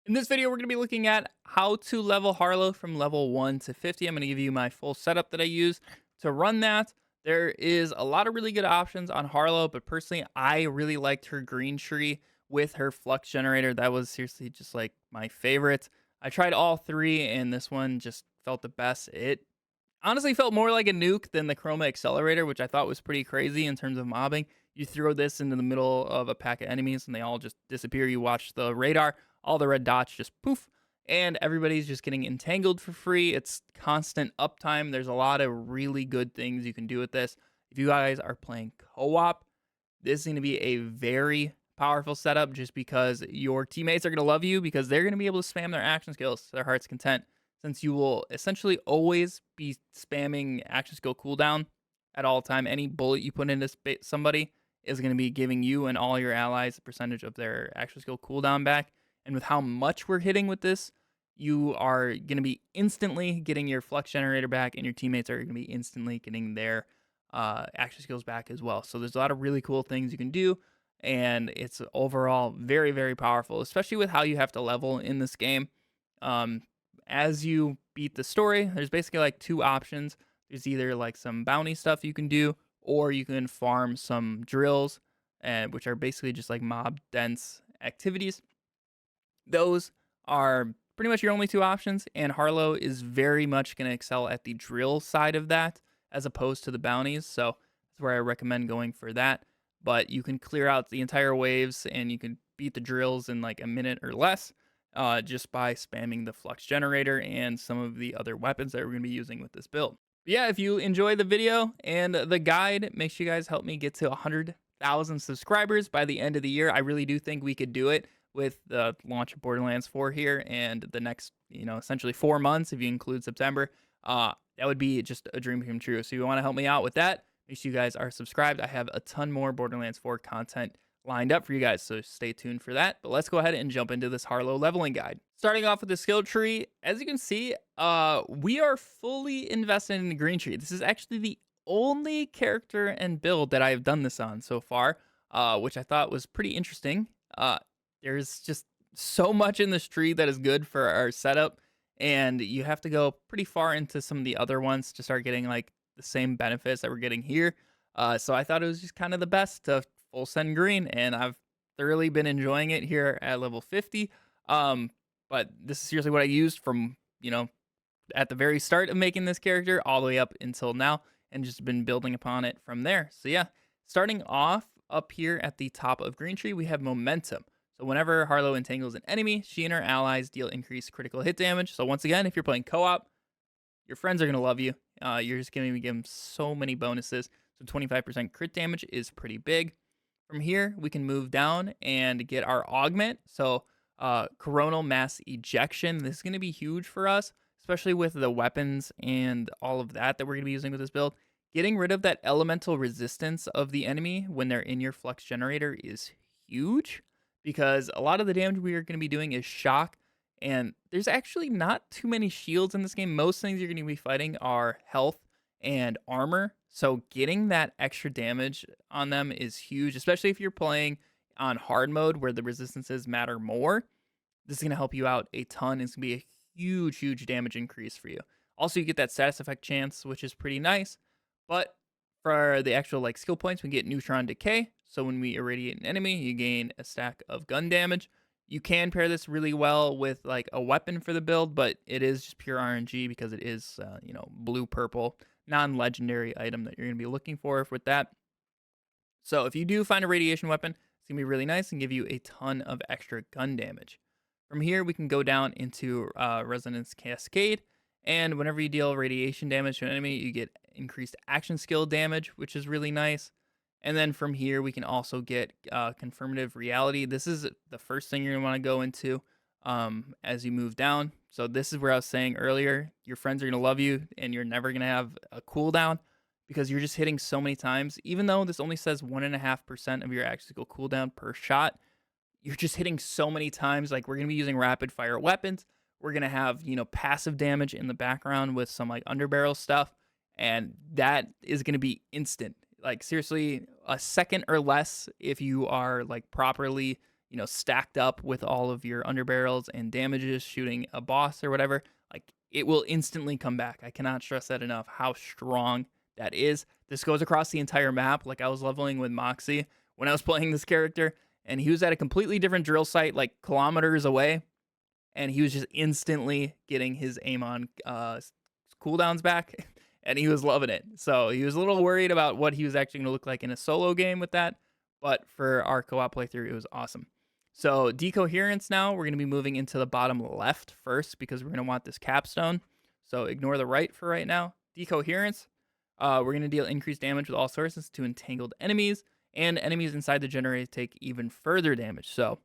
In this video, we're going to be looking at how to level Harlow from level 1 to 50. I'm going to give you my full setup that I use to run that. There is a lot of really good options on Harlow, but personally, I really liked her green tree with her flux generator. That was seriously just like my favorite. I tried all three, and this one just felt the best. It honestly felt more like a nuke than the Chroma Accelerator, which I thought was pretty crazy in terms of mobbing. You throw this into the middle of a pack of enemies and they all just disappear. You watch the radar, all the red dots just poof, and everybody's just getting entangled for free. It's constant uptime. There's a lot of really good things you can do with this. If you guys are playing co-op, this is going to be a very powerful setup just because your teammates are going to love you because they're going to be able to spam their action skills to their heart's content, since you will essentially always be spamming action skill cooldown at all time. Any bullet you put into somebody is going to be giving you and all your allies a percentage of their action skill cooldown back. And with how much we're hitting with this, you are going to be instantly getting your flux generator back, and your teammates are going to be instantly getting their action skills back as well. So there's a lot of really cool things you can do, and it's overall very, very powerful, especially with how you have to level in this game. Um, as you beat the story, there's basically like two options. There's either like some bounty stuff you can do, or you can farm some drills, and which are basically just like mob dense activities. Those are pretty much your only two options, and Harlow is very much going to excel at the drill side of that as opposed to the bounties. So that's where I recommend going for that. But you can clear out the entire waves and you can beat the drills in like a minute or less, just by spamming the flux generator and some of the other weapons that we're going to be using with this build. But yeah, if you enjoy the video and the guide, make sure you guys help me get to 100,000 subscribers by the end of the year. I really do think we could do it with the launch of Borderlands 4 here and the next, essentially 4 months, if you include September. That would be just a dream come true. So if you want to help me out with that, make sure you guys are subscribed. I have a ton more Borderlands 4 content lined up for you guys, so stay tuned for that. But let's go ahead and jump into this Harlow leveling guide. Starting off with the skill tree, as you can see, we are fully invested in the green tree. This is actually the only character and build that I've done this on so far, which I thought was pretty interesting. There's just so much in this tree that is good for our setup, and you have to go pretty far into some of the other ones to start getting like the same benefits that we're getting here. So I thought it was just kind of the best to full send green, and I've thoroughly been enjoying it here at level 50. But this is seriously what I used from, at the very start of making this character all the way up until now, and just been building upon it from there. So yeah, starting off up here at the top of green tree, we have momentum. So whenever Harlow entangles an enemy, she and her allies deal increased critical hit damage. So once again, if you're playing co-op, your friends are going to love you. You're just going to give them so many bonuses. So 25% crit damage is pretty big. From here, we can move down and get our augment. So coronal mass ejection. This is going to be huge for us, especially with the weapons and all of that we're going to be using with this build. Getting rid of that elemental resistance of the enemy when they're in your flux generator is huge, because a lot of the damage we are going to be doing is shock, and there's actually not too many shields in this game. Most things you're going to be fighting are health and armor, so getting that extra damage on them is huge, especially if you're playing on hard mode where the resistances matter more. This is going to help you out a ton. It's going to be a huge damage increase for you. Also, you get that status effect chance, which is pretty nice, but for the actual like skill points, we get neutron decay. So when we irradiate an enemy, you gain a stack of gun damage. You can pair this really well with like a weapon for the build, but it is just pure RNG because it is, blue-purple, non-legendary item that you're going to be looking for with that. So if you do find a radiation weapon, it's going to be really nice and give you a ton of extra gun damage. From here, we can go down into Resonance Cascade, and whenever you deal radiation damage to an enemy, you get increased action skill damage, which is really nice. And then from here, we can also get confirmative reality. This is the first thing you're going to want to go into as you move down. So this is where I was saying earlier, your friends are going to love you, and you're never going to have a cooldown because you're just hitting so many times. Even though this only says 1.5% of your action skill cooldown per shot, you're just hitting so many times. Like, we're going to be using rapid fire weapons. We're going to have, passive damage in the background with some like underbarrel stuff, and that is going to be instant. Like, seriously, a second or less if you are like properly, stacked up with all of your underbarrels and damages shooting a boss or whatever, like it will instantly come back. I cannot stress that enough how strong that is. This goes across the entire map. Like I was leveling with Moxie when I was playing this character, and he was at a completely different drill site, like kilometers away, and he was just instantly getting his aim on cooldowns back, and he was loving it. So he was a little worried about what he was actually going to look like in a solo game with that, but for our co-op playthrough, it was awesome. So decoherence now, we're going to be moving into the bottom left first because we're going to want this capstone. So ignore the right for right now. Decoherence, we're going to deal increased damage with all sources to entangled enemies, and enemies inside the generator take even further damage. So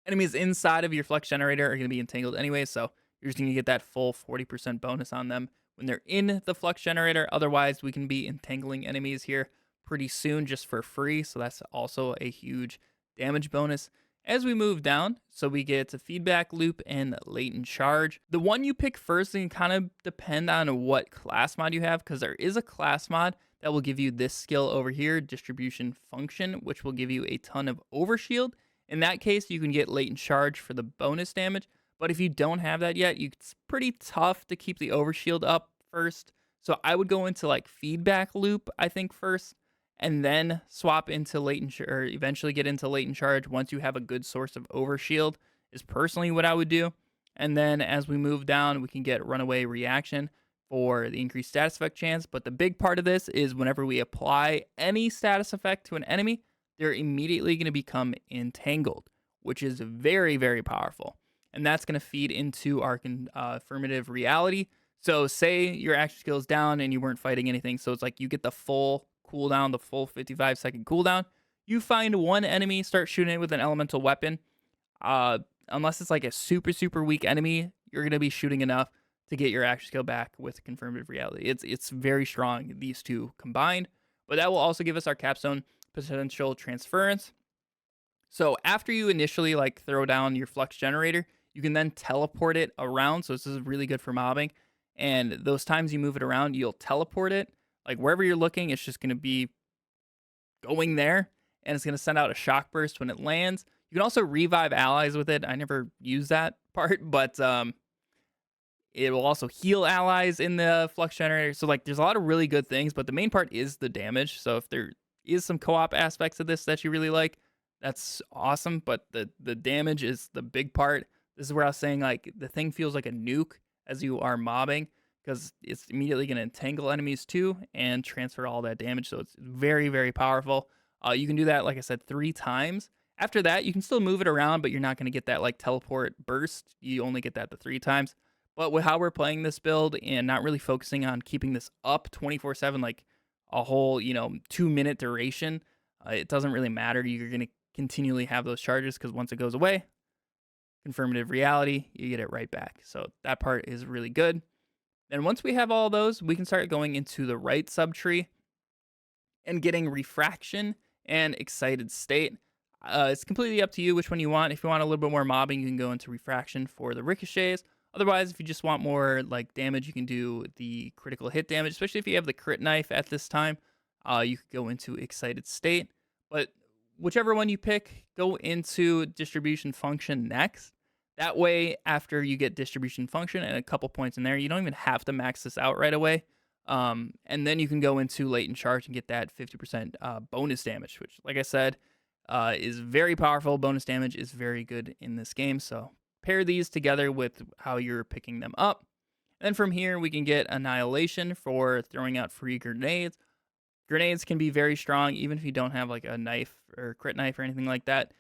enemies inside of your flux generator are going to be entangled anyway, so you're just going to get that full 40% bonus on them when they're in the flux generator. Otherwise, we can be entangling enemies here pretty soon just for free, so that's also a huge damage bonus. As we move down, so we get a feedback loop and latent charge. The one you pick first can kind of depend on what class mod you have, because there is a class mod that will give you this skill over here, distribution function, which will give you a ton of overshield. In that case, you can get latent charge for the bonus damage, but if you don't have that yet, it's pretty tough to keep the overshield up first. So I would go into like feedback loop, I think, first, and then swap into latent or eventually get into latent charge once you have a good source of overshield, is personally what I would do. And then as we move down, we can get runaway reaction for the increased status effect chance. But the big part of this is whenever we apply any status effect to an enemy, they're immediately going to become entangled, which is very, very powerful. And that's going to feed into our affirmative reality. So say your action skill is down and you weren't fighting anything. So it's like you get the full cooldown, the full 55-second cooldown. You find one enemy, start shooting it with an elemental weapon. Unless it's like a super, super weak enemy, you're going to be shooting enough to get your action skill back with confirmative reality. It's very strong, these two combined. But that will also give us our capstone potential transference. So after you initially like throw down your flux generator, you can then teleport it around. So this is really good for mobbing. And those times you move it around, you'll teleport it. Like wherever you're looking, it's just going to be going there, and it's going to send out a shock burst when it lands. You can also revive allies with it. I never use that part, but it will also heal allies in the flux generator. So like there's a lot of really good things, but the main part is the damage. So if there is some co-op aspects of this that you really like, that's awesome. But the damage is the big part. This is where I was saying like the thing feels like a nuke as you are mobbing, because it's immediately going to entangle enemies too and transfer all that damage. So it's very, very powerful. You can do that, like I said, 3 times. After that, you can still move it around, but you're not going to get that like teleport burst. You only get that the 3 times. But with how we're playing this build and not really focusing on keeping this up 24/7, like a whole 2-minute duration, it doesn't really matter. You're going to continually have those charges, because once it goes away, confirmative reality, you get it right back. So that part is really good. And once we have all those, we can start going into the right subtree and getting refraction and excited state. It's completely up to you which one you want. If you want a little bit more mobbing, you can go into refraction for the ricochets. Otherwise, if you just want more like damage, you can do the critical hit damage, especially if you have the crit knife at this time. You could go into excited state. But whichever one you pick, go into distribution function next. That way, after you get distribution function and a couple points in there, you don't even have to max this out right away. And then you can go into latent charge and get that 50% bonus damage, which, like I said, is very powerful. Bonus damage is very good in this game. So pair these together with how you're picking them up. And then from here, we can get annihilation for throwing out free grenades. Grenades can be very strong, even if you don't have like a knife or crit knife or anything like that.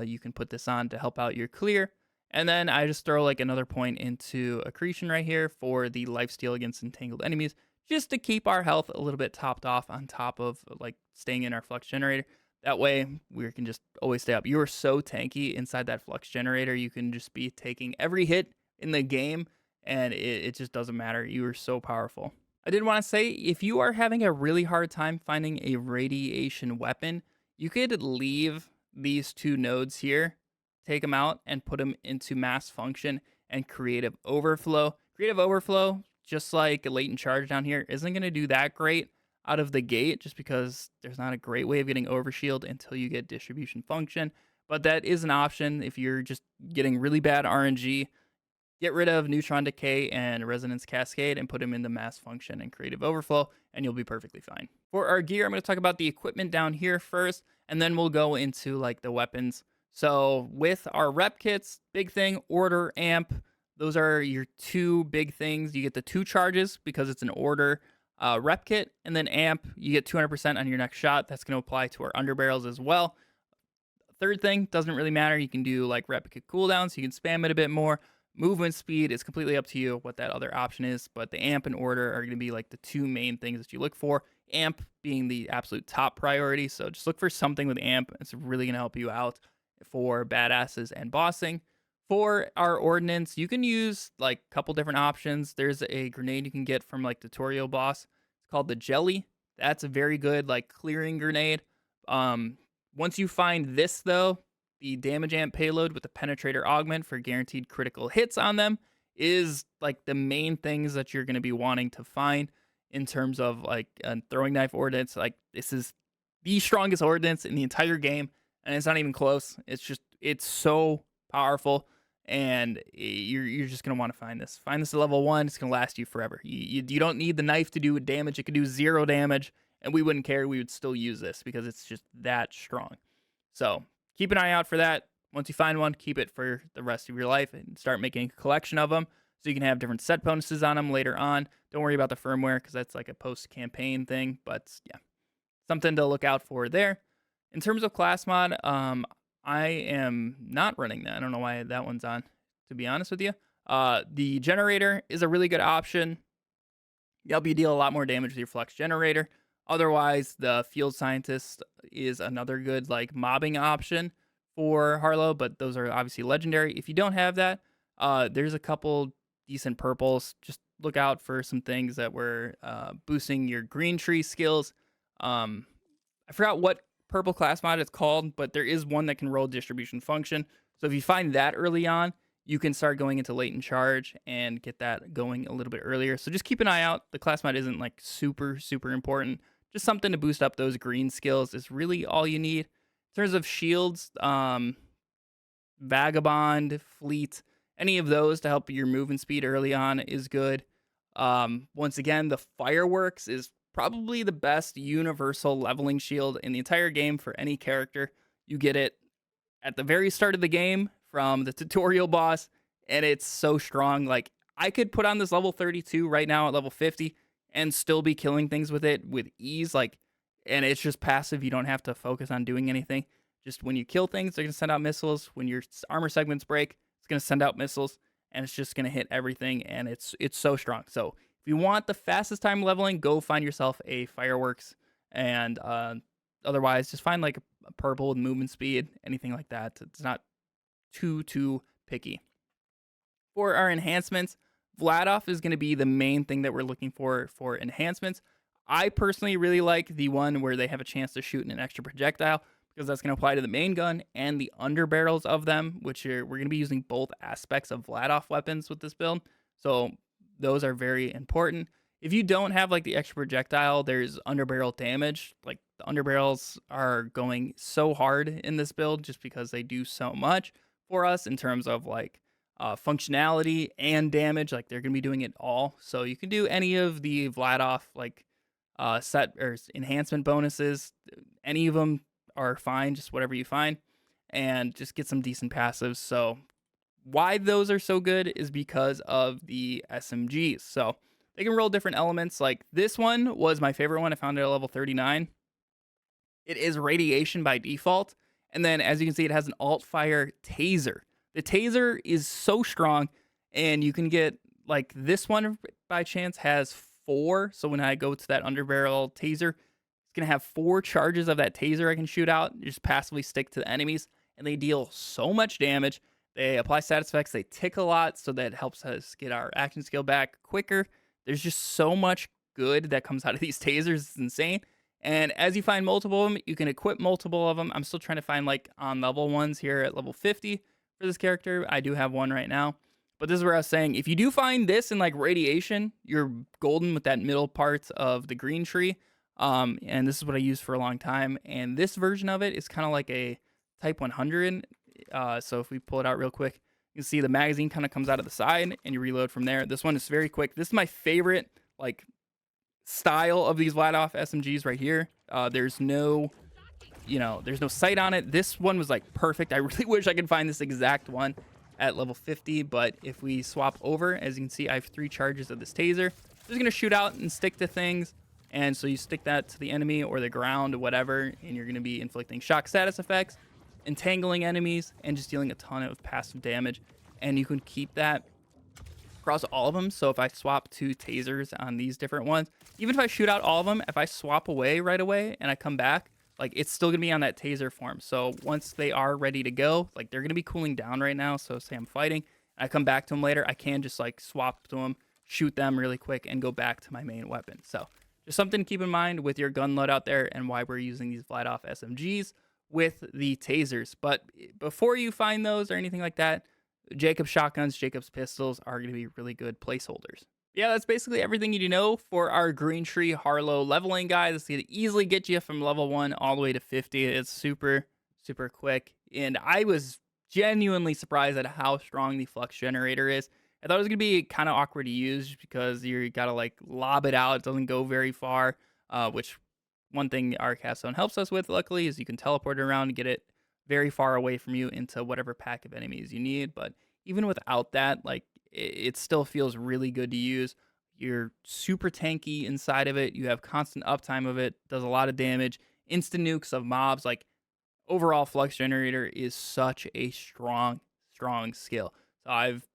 You can put this on to help out your clear. And then I just throw like another point into accretion right here for the lifesteal against entangled enemies, just to keep our health a little bit topped off on top of like staying in our flux generator. That way we can just always stay up. You are so tanky inside that flux generator. You can just be taking every hit in the game, and it just doesn't matter. You are so powerful. I did want to say, if you are having a really hard time finding a radiation weapon, you could leave these 2 nodes here, take them out, and put them into mass function and creative overflow. Creative overflow, just like a latent charge down here, isn't going to do that great out of the gate, just because there's not a great way of getting overshield until you get distribution function. but that is an option if you're just getting really bad RNG. Get rid of Neutron Decay and Resonance Cascade and put them into Mass Function and Creative Overflow, and you'll be perfectly fine. For our gear, I'm going to talk about the equipment down here first, and then we'll go into like the weapons. So with our rep kits, big thing, order, amp. Those are your two big things. You get the 2 charges because it's an order rep kit, and then amp, you get 200% on your next shot. That's going to apply to our underbarrels as well. Third thing, doesn't really matter. You can do like replicate cooldowns, so you can spam it a bit more. Movement speed is completely up to you what that other option is, but the amp and order are going to be like the 2 main things that you look for. Amp being the absolute top priority, so just look for something with amp. It's really going to help you out for badasses and bossing. For our ordnance, you can use like a couple different options. There's a grenade you can get from like tutorial boss. It's called the Jelly. That's a very good like clearing grenade. Once you find this though, the damage amp payload with the penetrator augment for guaranteed critical hits on them is like the main things that you're going to be wanting to find in terms of like a throwing knife ordnance. Like this is the strongest ordnance in the entire game, and it's not even close. It's so powerful, and you're just going to want to find this. Find this at level 1. It's going to last you forever. You don't need the knife to do damage. It could do 0 damage, and we wouldn't care. We would still use this because it's just that strong. So keep an eye out for that. Once you find one, keep it for the rest of your life and start making a collection of them so you can have different set bonuses on them later on. Don't worry about the firmware because that's like a post-campaign thing, but yeah, something to look out for there. In terms of class mod, I am not running that. I don't know why that one's on, to be honest with you. The generator is a really good option. Help you deal a lot more damage with your flux generator. Otherwise, the field scientist is another good like mobbing option for Harlow, but those are obviously legendary. If you don't have that, there's a couple decent purples. Just look out for some things that were boosting your green tree skills. I forgot what purple class mod it's called, but there is one that can roll distribution function. So if you find that early on, you can start going into latent charge and get that going a little bit earlier. So just keep an eye out. The class mod isn't like super important. Just something to boost up those green skills is really all you need. In terms of shields, Vagabond, Fleet, any of those to help your movement speed early on is good. Once again, the Fireworks is probably the best universal leveling shield in the entire game for any character. You get it at the very start of the game from the tutorial boss, and it's so strong. Like, I could put on this level 32 right now at level 50 and still be killing things with it with ease. Like, and it's just passive. You don't have to focus on doing anything. Just when you kill things, they're going to send out missiles. When your armor segments break, it's going to send out missiles, and it's just going to hit everything, and it's so strong. So if you want the fastest time leveling, go find yourself a Fireworks, and otherwise just find like a purple with movement speed, anything like that. It's not too picky. For our enhancements, Vladoff is going to be the main thing that we're looking for enhancements. I personally really like the one where they have a chance to shoot an extra projectile because that's going to apply to the main gun and the underbarrels of them, which we're going to be using both aspects of Vladoff weapons with this build. So those are very important. If you don't have like the extra projectile, there's underbarrel damage. Like the underbarrels are going so hard in this build just because they do so much for us in terms of like functionality and damage. Like they're going to be doing it all. So you can do any of the Vladoff like set or enhancement bonuses. Any of them are fine, just whatever you find, and just get some decent passives. So why those are so good is because of the SMGs. So they can roll different elements. Like this one was my favorite one. I found it at level 39. It is radiation by default. And then as you can see, it has an alt fire taser. The taser is so strong, and you can get like this one by chance has 4. So when I go to that underbarrel taser, it's going to have 4 charges of that taser I can shoot out. You just passively stick to the enemies, and they deal so much damage. They apply status effects. They tick a lot, so that helps us get our action skill back quicker. There's just so much good that comes out of these tasers. It's insane. And as you find multiple of them, you can equip multiple of them. I'm still trying to find like on level ones here at level 50 for this character. I do have one right now. But this is where I was saying, if you do find this in like radiation, you're golden with that middle part of the green tree. And this is what I used for a long time. And this version of it is kind of like a Type 100. So if we pull it out real quick, you can see the magazine kind of comes out of the side and you reload from there. This one is very quick. This is my favorite like style of these Vladoff SMGs right here. There's no, there's no sight on it. This one was like perfect. I really wish I could find this exact one at level 50, but if we swap over, as you can see, I have 3 charges of this taser. Just gonna shoot out and stick to things. And so you stick that to the enemy or the ground or whatever, and you're gonna be inflicting shock status effects, entangling enemies, and just dealing a ton of passive damage. And you can keep that across all of them. So if I swap 2 tasers on these different ones, even if I shoot out all of them, if I swap away right away and I come back, like it's still gonna be on that taser form. So once they are ready to go, like they're gonna be cooling down right now. So say I'm fighting, I come back to them later, I can just like swap to them, shoot them really quick, and go back to my main weapon. So just something to keep in mind with your gun loadout there, and why we're using these Vladoff SMGs with the tasers. But before you find those or anything like that, Jacobs shotguns, Jacobs pistols are going to be really good placeholders. Yeah, that's basically everything you need to know for our Green Tree Harlow leveling guide. This is going to easily get you from level 1 all the way to 50. It's super, super quick. And I was genuinely surprised at how strong the flux generator is. I thought it was going to be kind of awkward to use because you got to like lob it out. It doesn't go very far, which one thing our capstone helps us with, luckily, is you can teleport it around and get it very far away from you into whatever pack of enemies you need. But even without that, like it still feels really good to use. You're super tanky inside of it. You have constant uptime of it. Does a lot of damage. Instant nukes of mobs. Like overall, flux generator is such a strong skill. So I've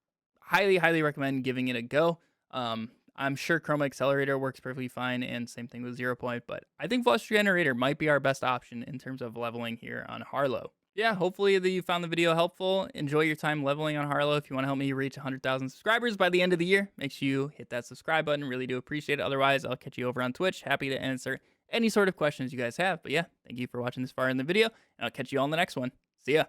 highly recommend giving it a go. I'm sure Chroma Accelerator works perfectly fine, and same thing with 0 Point, but I think Flux Generator might be our best option in terms of leveling here on Harlow. Yeah, hopefully that you found the video helpful. Enjoy your time leveling on Harlow. If you want to help me reach 100,000 subscribers by the end of the year, make sure you hit that subscribe button. Really do appreciate it. Otherwise, I'll catch you over on Twitch. Happy to answer any sort of questions you guys have. But yeah, thank you for watching this far in the video, and I'll catch you all in the next one. See ya.